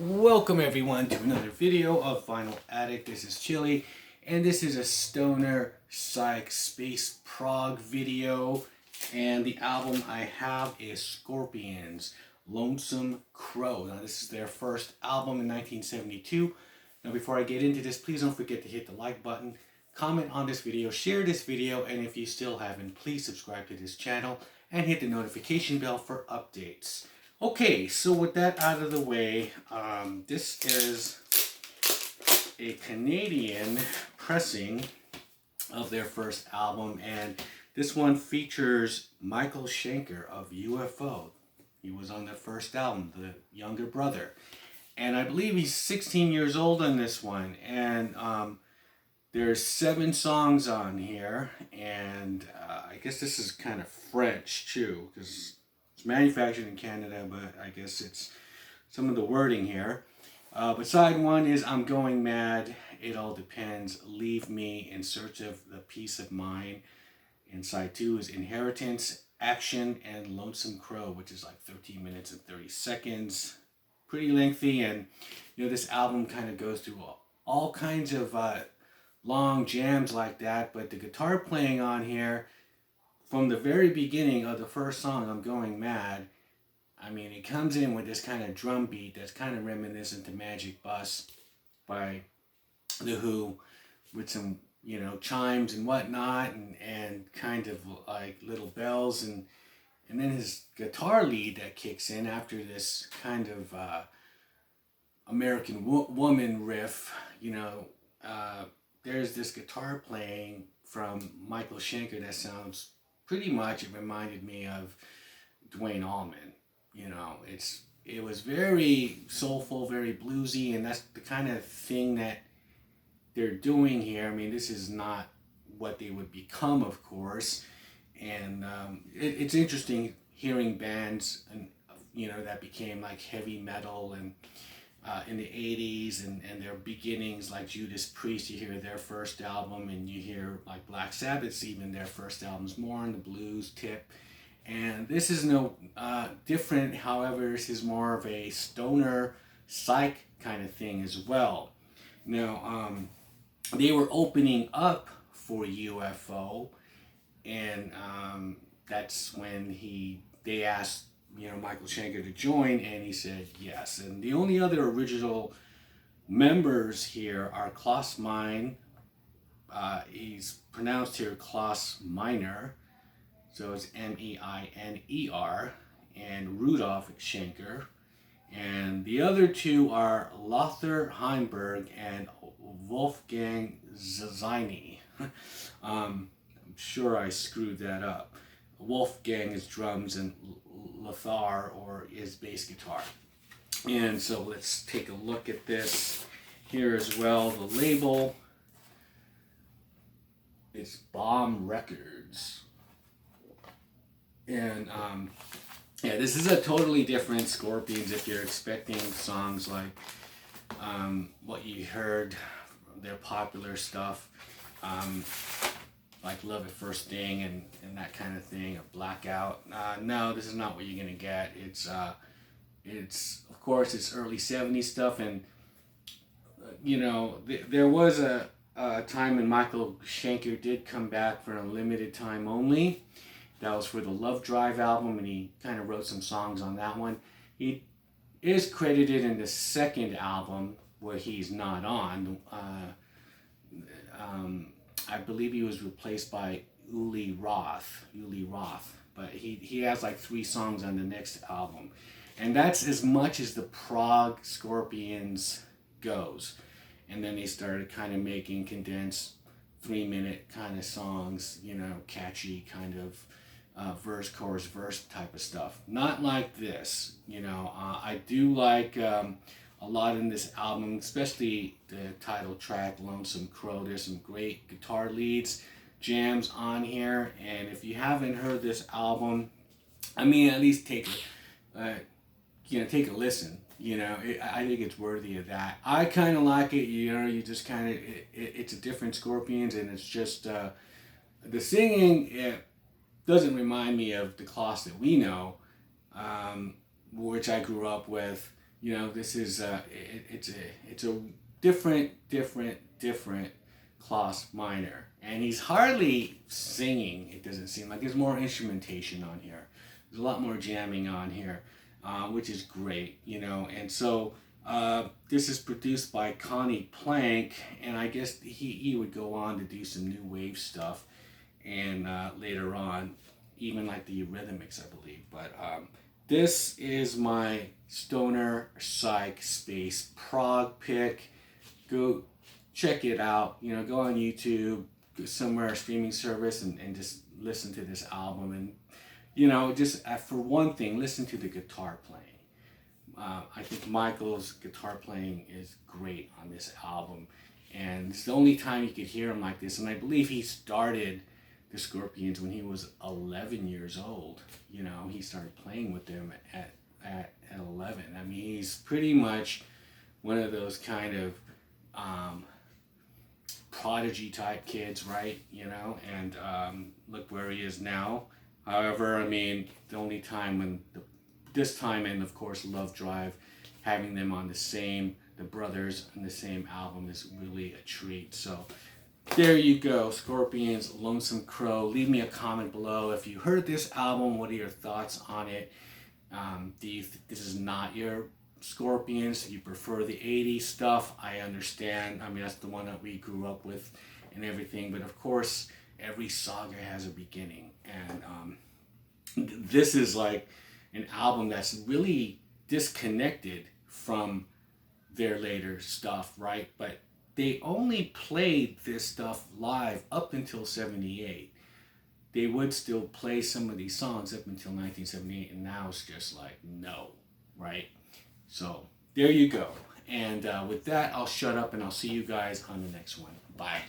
Welcome everyone to another video of Vinyl Addict. This is Chili, and this is a stoner psych space prog video. And the album I have is Scorpions' Lonesome Crow. Now this is their first album in 1972. Now before I get into this, please don't forget to hit the like button, comment on this video, share this video, and if you still haven't, please subscribe to this channel and hit the notification bell for updates. Okay, so with that out of the way, this is a Canadian pressing of their first album, and this one features Michael Schenker of UFO. He was on their first album, the younger brother. And I believe he's 16 years old on this one, and there's 7 songs on here, and I guess this is kind of French too, because it's manufactured in Canada, but I guess it's some of the wording here. But side 1 is I'm Going Mad, It All Depends, Leave Me, In Search of the Peace of Mind. And side 2 is Inheritance, Action, and Lonesome Crow, which is like 13 minutes and 30 seconds. Pretty lengthy, and you know, this album kind of goes through all kinds of long jams like that, but the guitar playing on here, from the very beginning of the first song, I'm Going Mad, I mean, it comes in with this kind of drum beat that's kind of reminiscent to Magic Bus by The Who, with some, you know, chimes and whatnot, and kind of like little bells, and then his guitar lead that kicks in after this kind of American Woman riff, you know. There's this guitar playing from Michael Schenker that sounds pretty much, it reminded me of Duane Allman. You know, it was very soulful, very bluesy, and that's the kind of thing that they're doing here. I mean, this is not what they would become, of course, and it's interesting hearing bands, and you know, that became like heavy metal and in the 80s, and their beginnings, like Judas Priest. You hear their first album, and you hear like Black Sabbath's, even their first album's more on the blues tip. And this is no different. However, this is more of a stoner psych kind of thing as well. Now, they were opening up for UFO, and that's when they asked, you know, Michael Schenker to join, and he said yes. And the only other original members here are Klaus Meine. He's pronounced here Klaus Miner, so it's Miner, and Rudolf Schenker. And the other 2 are Lothar Heinberg and Wolfgang Zazini. I'm sure I screwed that up. Wolfgang is drums, and Lothar is bass guitar. And so let's take a look at this here as well. The label is Bomb Records. And yeah, this is a totally different Scorpions if you're expecting songs like what you heard, their popular stuff. Like Love at First Sting and that kind of thing, a Blackout. No, this is not what you're gonna get. It's of course it's early 70s stuff, and you know, there was a time when Michael Schenker did come back for a limited time only. That was for the Love Drive album, and he kind of wrote some songs on that one. He is credited in the second album where he's not on. I believe he was replaced by Uli Roth, but he has like 3 songs on the next album, and that's as much as the Prog Scorpions goes. And then they started kind of making condensed 3-minute kind of songs, you know, catchy kind of verse, chorus, verse type of stuff. Not like this, you know. I do like a lot in this album, especially the title track, Lonesome Crow. There's some great guitar leads, jams on here, and if you haven't heard this album, I mean, at least take a listen. You know, I think it's worthy of that. I kind of like it. You know, you just kind of, it's a different Scorpions, and it's just the singing. It doesn't remind me of the Klaus that we know, which I grew up with. You know, this is it's a different class minor, and he's hardly singing. It doesn't seem like there's more instrumentation on here. There's a lot more jamming on here, which is great, you know. And so this is produced by Connie Plank, and I guess he would go on to do some new wave stuff, and later on, even like the Eurythmics, I believe. But this is my Stoner Psych Space Prog pick. Go check it out. You know, go on YouTube, go somewhere, streaming service, and just listen to this album. And, you know, just for one thing, listen to the guitar playing. I think Michael's guitar playing is great on this album. And it's the only time you could hear him like this. And I believe he started the Scorpions when he was 11 years old. You know, he started playing with them at 11. I mean, he's pretty much one of those kind of prodigy type kids, right? You know, and look where he is now. However, I mean, the only time when this time, and of course Love Drive, having them on the brothers on the same album is really a treat. So there you go, Scorpions, Lonesome Crow. Leave me a comment below if you heard this album. What are your thoughts on it? Do you think this is not your Scorpions? You prefer the 80s stuff? I understand. I mean, that's the one that we grew up with and everything. But of course, every saga has a beginning. And this is like an album that's really disconnected from their later stuff, right? But they only played this stuff live up until 78. They would still play some of these songs up until 1978, and now it's just like, no, right? So there you go. And with that, I'll shut up and I'll see you guys on the next one. Bye.